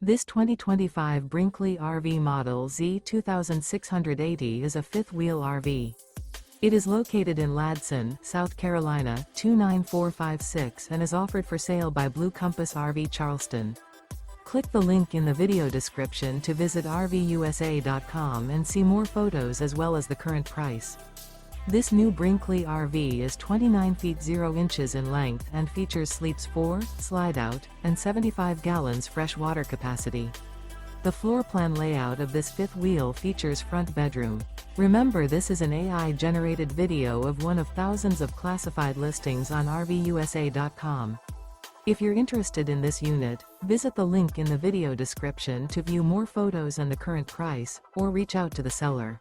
This 2025 Brinkley RV Model Z 2680 is a fifth-wheel RV. It is located in Ladson, South Carolina, 29456 and is offered for sale by Blue Compass RV Charleston. Click the link in the video description to visit RVUSA.com and see more photos as well as the current price. This new Brinkley RV is 29 feet 0 inches in length and features sleeps 4, slide-out, and 75 gallons fresh water capacity. The floor plan layout of this fifth wheel features front bedroom. Remember, this is an AI-generated video of one of thousands of classified listings on RVUSA.com. If you're interested in this unit, visit the link in the video description to view more photos and the current price, or reach out to the seller.